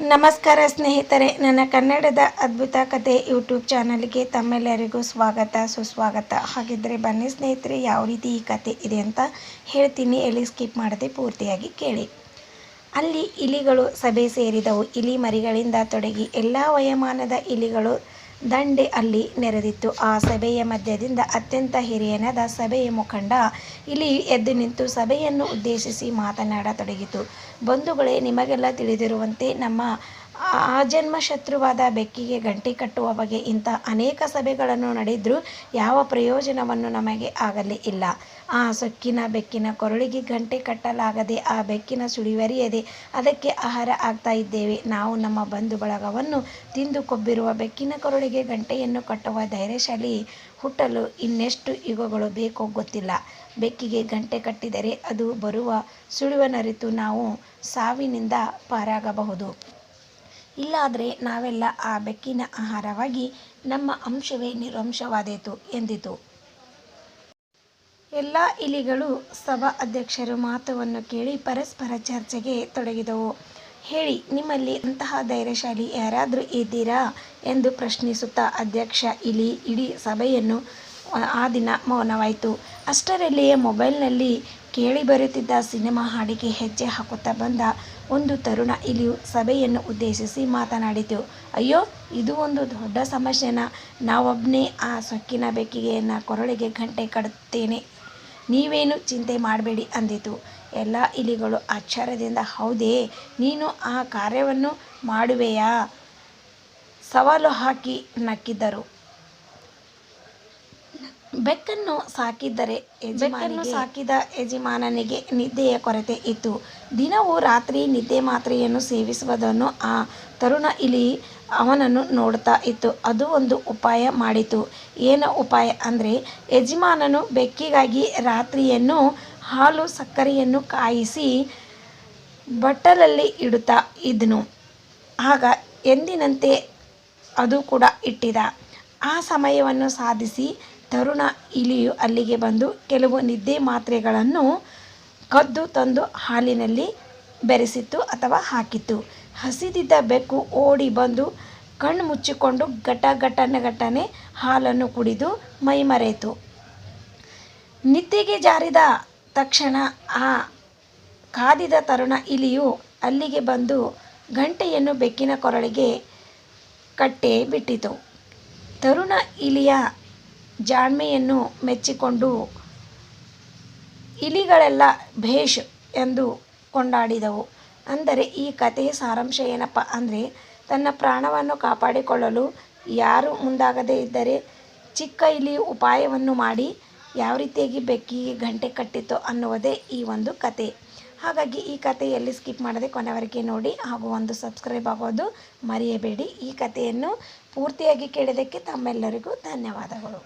ನಮಸ್ಕಾರ ಸ್ನೇಹಿತರೆ, ನನ್ನ ಕನ್ನಡದ ಅದ್ಭುತ ಕತೆ ಯೂಟ್ಯೂಬ್ ಚಾನಲ್ಗೆ ತಮ್ಮೆಲ್ಲರಿಗೂ ಸ್ವಾಗತ ಸುಸ್ವಾಗತ. ಹಾಗಿದ್ದರೆ ಬನ್ನಿ ಸ್ನೇಹಿತರೆ, ಯಾವ ರೀತಿ ಈ ಕತೆ ಇದೆ ಅಂತ ಹೇಳ್ತೀನಿ. ಎಲ್ಲಿ ಸ್ಕಿಪ್ ಮಾಡದೆ ಪೂರ್ತಿಯಾಗಿ ಕೇಳಿ. ಅಲ್ಲಿ ಇಲಿಗಳು ಸಭೆ ಸೇರಿದವು. ಇಲಿ ಮರಿಗಳಿಂದ ತೊಡಗಿ ಎಲ್ಲ ವಯೋಮಾನದ ಇಲಿಗಳು ದಂಡೆ ಅಲ್ಲಿ ನೆರೆದಿತ್ತು. ಆ ಸಭೆಯ ಮಧ್ಯದಿಂದ ಅತ್ಯಂತ ಹಿರಿಯನಾದ ಸಭೆಯ ಮುಖಂಡ ಇಲಿ ಎದ್ದು ನಿಂತು ಸಭೆಯನ್ನು ಉದ್ದೇಶಿಸಿ ಮಾತನಾಡತೊಡಗಿತು. ಬಂಧುಗಳೇ, ನಿಮಗೆಲ್ಲ ತಿಳಿದಿರುವಂತೆ ನಮ್ಮ ಆಜನ್ಮ ಶತ್ರುವಾದ ಬೆಕ್ಕಿಗೆ ಗಂಟೆ ಕಟ್ಟುವ ಬಗ್ಗೆ ಇಂಥ ಅನೇಕ ಸಭೆಗಳನ್ನು ನಡೆದರೂ ಯಾವ ಪ್ರಯೋಜನವನ್ನು ನಮಗೆ ಆಗಲೇ ಇಲ್ಲ. ಆ ಸೊಕ್ಕಿನ ಬೆಕ್ಕಿನ ಕೊರಳಿಗೆ ಗಂಟೆ ಕಟ್ಟಲಾಗದೆ ಆ ಬೆಕ್ಕಿನ ಸುಳಿವರಿಯದೆ ಅದಕ್ಕೆ ಆಹಾರ ಆಗ್ತಾ ಇದ್ದೇವೆ. ನಾವು ನಮ್ಮ ಬಂಧು ಬಳಗವನ್ನು ತಿಂದು ಕೊಬ್ಬಿರುವ ಬೆಕ್ಕಿನ ಕೊರಳಿಗೆ ಗಂಟೆಯನ್ನು ಕಟ್ಟುವ ಧೈರ್ಯಶಾಲಿ ಹುಟ್ಟಲು ಇನ್ನೆಷ್ಟು ಯುಗಗಳು ಬೇಕೋ ಗೊತ್ತಿಲ್ಲ. ಬೆಕ್ಕಿಗೆ ಗಂಟೆ ಕಟ್ಟಿದರೆ ಅದು ಬರುವ ಸುಳಿವನ್ನರಿತು ನಾವು ಸಾವಿನಿಂದ ಪಾರಾಗಬಹುದು. ಇಲ್ಲಾದರೆ ನಾವೆಲ್ಲ ಆ ಬೆಕ್ಕಿನ ಆಹಾರವಾಗಿ ನಮ್ಮ ಅಂಶವೇ ನಿರ್ವಂಶವಾದೀತು ಎಂದಿತು. ಎಲ್ಲ ಇಲಿಗಳು ಸಭಾ ಅಧ್ಯಕ್ಷರ ಮಾತನ್ನು ಕೇಳಿ ಪರಸ್ಪರ ಚರ್ಚೆಗೆ ತೊಡಗಿದವು. ಹೇಳಿ, ನಿಮ್ಮಲ್ಲಿ ಅಂತಹ ಧೈರ್ಯಶಾಲಿ ಯಾರಾದರೂ ಇದ್ದೀರಾ ಎಂದು ಪ್ರಶ್ನಿಸುತ್ತಾ ಅಧ್ಯಕ್ಷ ಇಲಿ ಇಡೀ ಸಭೆಯನ್ನು ಆ ದಿನ ಮೌನವಾಯಿತು. ಅಷ್ಟರಲ್ಲಿಯೇ ಮೊಬೈಲ್ನಲ್ಲಿ ಕೇಳಿಬರುತ್ತಿದ್ದ ಸಿನಿಮಾ ಹಾಡಿಗೆ ಹೆಜ್ಜೆ ಹಾಕುತ್ತಾ ಬಂದ ಒಂದು ತರುಣ ಇಲಿಯು ಸಭೆಯನ್ನು ಉದ್ದೇಶಿಸಿ ಮಾತನಾಡಿತು. ಅಯ್ಯೋ, ಇದು ಒಂದು ದೊಡ್ಡ ಸಮಸ್ಯೆನಾ? ನಾವೊಬ್ಬನೇ ಆ ಸೊಕ್ಕಿನ ಬೆಕ್ಕಿಗೆ ಕೊರಳಿಗೆ ಗಂಟೆ ಕಟ್ಟುತ್ತೇನೆ, ನೀವೇನು ಚಿಂತೆ ಮಾಡಬೇಡಿ ಅಂದಿತು. ಎಲ್ಲ ಇಲಿಗಳು ಆಶ್ಚರ್ಯದಿಂದ ಹೌದೇ, ನೀನು ಆ ಕಾರ್ಯವನ್ನು ಮಾಡುವೆಯಾ ಸವಾಲು ಹಾಕಿ ನಕ್ಕಿದರು. ಬೆಕ್ಕನ್ನು ಸಾಕಿದ ಯಜಮಾನನಿಗೆ ನಿದ್ದೆಯ ಕೊರತೆ ಇತ್ತು. ದಿನವೂ ರಾತ್ರಿ ನಿದ್ದೆ ಮಾತ್ರೆಯನ್ನು ಸೇವಿಸುವುದನ್ನು ಆ ತರುಣ ಇಲಿ ಅವನನ್ನು ನೋಡುತ್ತಾ ಇತ್ತು. ಅದು ಒಂದು ಉಪಾಯ ಮಾಡಿತು. ಏನು ಉಪಾಯ ಅಂದರೆ, ಯಜಮಾನನು ಬೆಕ್ಕಿಗಾಗಿ ರಾತ್ರಿಯನ್ನು ಹಾಲು ಸಕ್ಕರೆಯನ್ನು ಕಾಯಿಸಿ ಬಟ್ಟಲಲ್ಲಿ ಇಡುತ್ತಾ ಇದ್ದನು. ಆಗ ಎಂದಿನಂತೆ ಅದು ಕೂಡ ಇಟ್ಟಿದ್ದ. ಆ ಸಮಯವನ್ನು ಸಾಧಿಸಿ ತರುಣ ಇಲಿಯು ಅಲ್ಲಿಗೆ ಬಂದು ಕೆಲವು ನಿದ್ದೆ ಮಾತ್ರೆಗಳನ್ನು ಕದ್ದು ತಂದು ಹಾಲಿನಲ್ಲಿ ಬೆರೆಸಿತ್ತು ಅಥವಾ ಹಾಕಿತ್ತು. ಹಸಿದಿದ್ದ ಬೆಕ್ಕು ಓಡಿ ಬಂದು ಕಣ್ಣು ಮುಚ್ಚಿಕೊಂಡು ಗಟನೆ ಹಾಲನ್ನು ಕುಡಿದು ಮೈಮರೆಯಿತು. ನಿದ್ದೆಗೆ ಜಾರಿದ ತಕ್ಷಣ ಆ ಕಾದಿದ ತರುಣ ಇಲಿಯು ಅಲ್ಲಿಗೆ ಬಂದು ಗಂಟೆಯನ್ನು ಬೆಕ್ಕಿನ ಕೊರಳಿಗೆ ಕಟ್ಟೇ ಬಿಟ್ಟಿತು. ತರುಣ ಇಲಿಯ ಜಾಣ್ಮೆಯನ್ನು ಮೆಚ್ಚಿಕೊಂಡು ಇಲಿಗಳೆಲ್ಲ ಭೇಷ್ ಎಂದು ಕೊಂಡಾಡಿದವು. ಅಂದರೆ ಈ ಕಥೆಯ ಸಾರಾಂಶ ಏನಪ್ಪ ಅಂದರೆ, ತನ್ನ ಪ್ರಾಣವನ್ನು ಕಾಪಾಡಿಕೊಳ್ಳಲು ಯಾರು ಮುಂದಾಗದೇ ಇದ್ದರೆ ಚಿಕ್ಕ ಇಲಿಯು ಉಪಾಯವನ್ನು ಮಾಡಿ ಯಾವ ರೀತಿಯಾಗಿ ಬೆಕ್ಕಿಗೆ ಗಂಟೆ ಕಟ್ಟಿತು ಅನ್ನುವುದೇ ಈ ಒಂದು ಕತೆ. ಹಾಗಾಗಿ ಈ ಕಥೆಯಲ್ಲಿ ಸ್ಕಿಪ್ ಮಾಡದೆ ಕೊನೆವರೆಗೆ ನೋಡಿ ಹಾಗೂ ಒಂದು ಸಬ್ಸ್ಕ್ರೈಬ್ ಆಗೋದು ಮರೆಯಬೇಡಿ. ಈ ಕಥೆಯನ್ನು ಪೂರ್ತಿಯಾಗಿ ಕೇಳಿದ್ದಕ್ಕೆ ತಮ್ಮೆಲ್ಲರಿಗೂ ಧನ್ಯವಾದಗಳು.